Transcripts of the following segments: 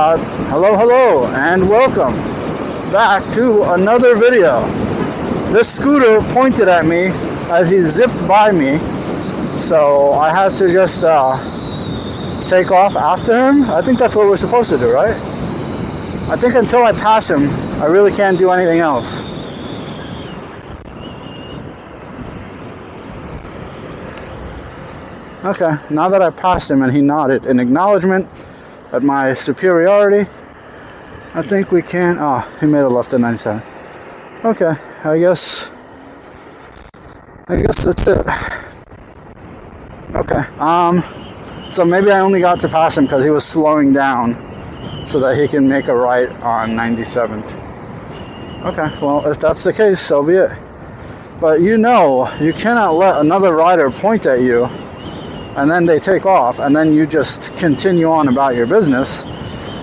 Hello, and welcome back to another video. This scooter pointed at me as he zipped by me, so I had to just take off after him. I think that's what we're supposed to do, right? I think until I pass him, I really can't do anything else. Okay, now that I passed him and he nodded in acknowledgement at my superiority, I think we can... Oh, he made a left at 97. Okay, I guess that's it. Okay, so maybe I only got to pass him because he was slowing down so that he can make a right on 97th. Okay, well, if that's the case, so be it. But you know, you cannot let another rider point at you and then they take off, and then you just continue on about your business.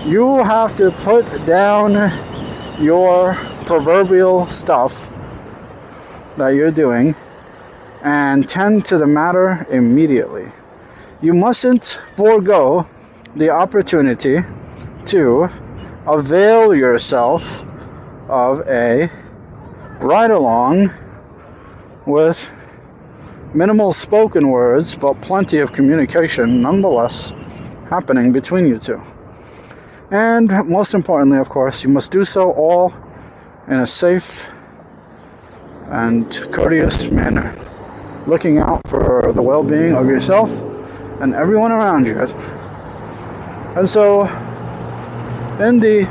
You have to put down your proverbial stuff that you're doing and tend to the matter immediately. You mustn't forego the opportunity to avail yourself of a ride-along with minimal spoken words, but plenty of communication nonetheless happening between you two. And most importantly, of course, you must do so all in a safe and courteous manner, looking out for the well-being of yourself and everyone around you. And so, in the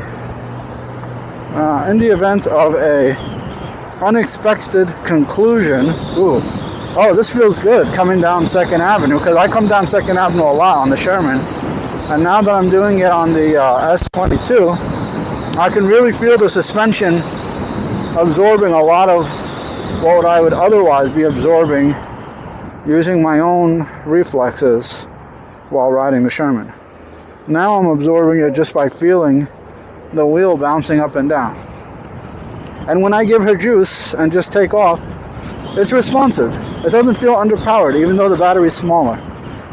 event of a unexpected conclusion, oh, this feels good coming down 2nd Avenue, because I come down 2nd Avenue a lot on the Sherman, and now that I'm doing it on the S22, I can really feel the suspension absorbing a lot of what I would otherwise be absorbing using my own reflexes while riding the Sherman. Now I'm absorbing it just by feeling the wheel bouncing up and down. And when I give her juice and just take off, it's responsive. It doesn't feel underpowered, even though the battery is smaller.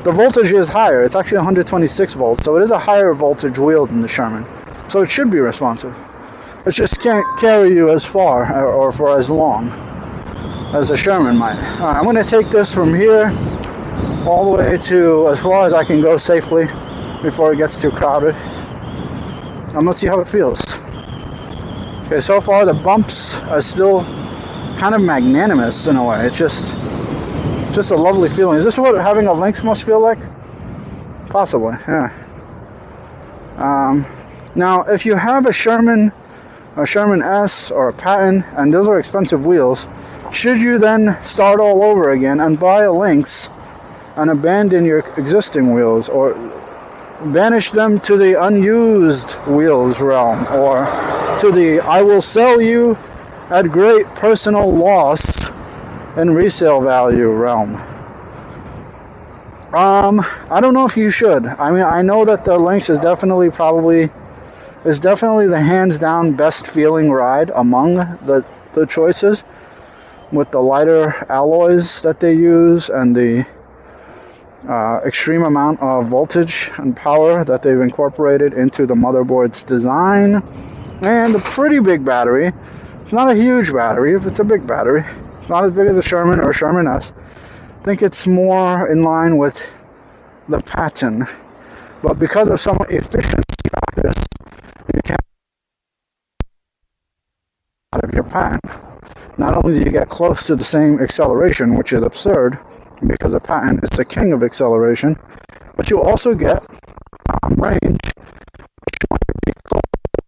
The voltage is higher. It's actually 126 volts, so it is a higher voltage wheel than the Sherman. So it should be responsive. It just can't carry you as far or for as long as the Sherman might. All right, I'm going to take this from here all the way to as far as I can go safely before it gets too crowded. And let's see how it feels. Okay, so far the bumps are still kind of magnanimous in a way. It's just a lovely feeling. Is this what having a Lynx must feel like? Possibly, yeah. Now, if you have a Sherman S or a Patent, and those are expensive wheels, should you then start all over again and buy a Lynx and abandon your existing wheels, or banish them to the unused wheels realm, or to the I will sell you at great personal loss and resale value realm? I don't know if you should. I mean, I know that the Lynx is definitely the hands down best feeling ride among the choices, with the lighter alloys that they use and the extreme amount of voltage and power that they've incorporated into the motherboard's design, and the pretty big battery. It's not a huge battery, it's a big battery. It's not as big as the Sherman or Sherman S. I think it's more in line with the Patent. But because of some efficiency factors, you can't out of your Patent. Not only do you get close to the same acceleration, which is absurd, because the Patent is the king of acceleration, but you also get range, which you want to be close to.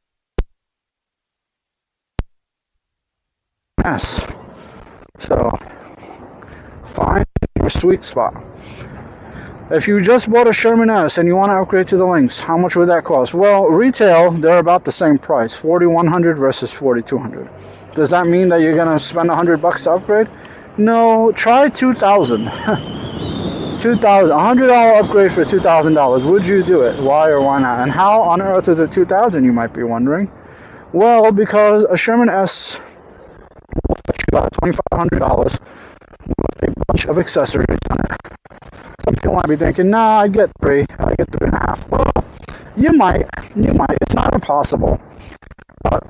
Yes. So, find your sweet spot. If you just bought a Sherman S and you want to upgrade to the Lynx, how much would that cost? Well, retail, they're about the same price, $4,100 versus $4,200. Does that mean that you're going to spend $100 to upgrade? No, try $2,000. $100 upgrade for $2,000. Would you do it? Why or why not? And how on earth is it $2,000, you might be wondering? Well, because a Sherman S will fetch you about $2,500 with a bunch of accessories on it. Some people might be thinking, nah, I get 3.5. Well, You might. It's not impossible.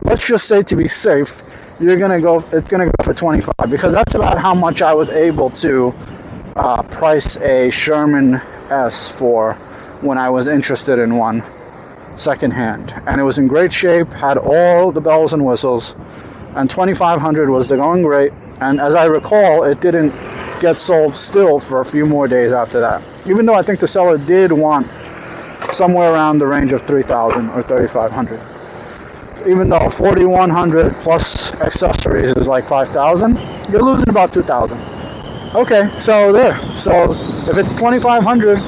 Let's just say, to be safe, it's gonna go for 25, because that's about how much I was able to price a Sherman S for when I was interested in one secondhand, and it was in great shape, had all the bells and whistles, and 2,500 was the going rate. And as I recall, it didn't get sold still for a few more days after that, even though I think the seller did want somewhere around the range of 3,000 or 3,500. Even though 4,100 plus accessories is like 5,000, you're losing about 2,000. Okay, so there. So if it's 2,500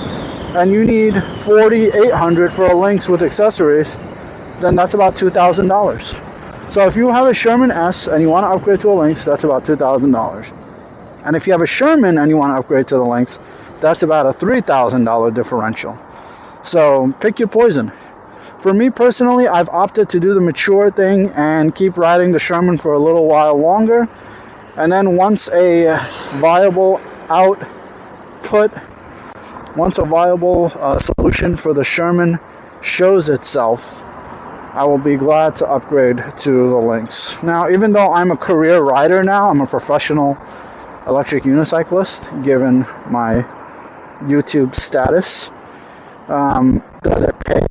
and you need 4,800 for a Lynx with accessories, then that's about $2,000. So if you have a Sherman S and you want to upgrade to a Lynx, that's about $2,000. And if you have a Sherman and you want to upgrade to the Lynx, that's about a $3,000 differential. So pick your poison. For me personally, I've opted to do the mature thing and keep riding the Sherman for a little while longer. And then once a viable solution for the Sherman shows itself, I will be glad to upgrade to the Lynx. Now, even though I'm a career rider now, I'm a professional electric unicyclist, given my YouTube status. Does it pay?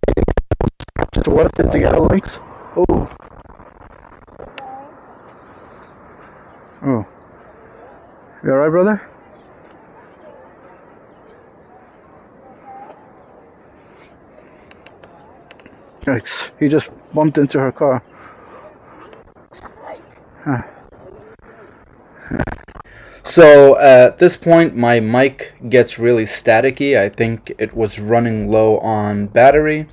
It's worth it to get a Lynx? Oh. Oh. You alright, brother? Yikes. He just bumped into her car. Huh. So at this point my mic gets really staticky. I think it was running low on battery,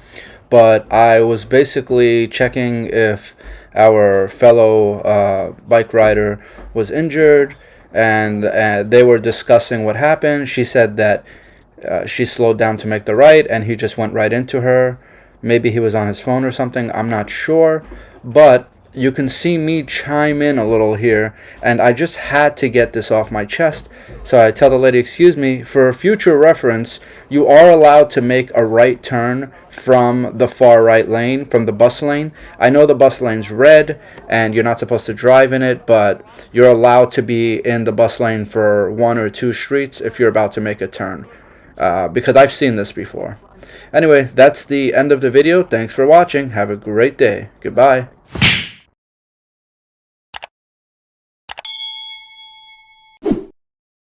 but I was basically checking if our fellow bike rider was injured, and they were discussing what happened. She said that she slowed down to make the right and he just went right into her. Maybe he was on his phone or something, I'm not sure, but you can see me chime in a little here, and I just had to get this off my chest. So I tell the lady, excuse me, for future reference, you are allowed to make a right turn from the far right lane, from the bus lane. I know the bus lane's red and you're not supposed to drive in it, but you're allowed to be in the bus lane for 1 or 2 streets if you're about to make a turn, because I've seen this before. Anyway, that's the end of the video. Thanks for watching. Have a great day. Goodbye.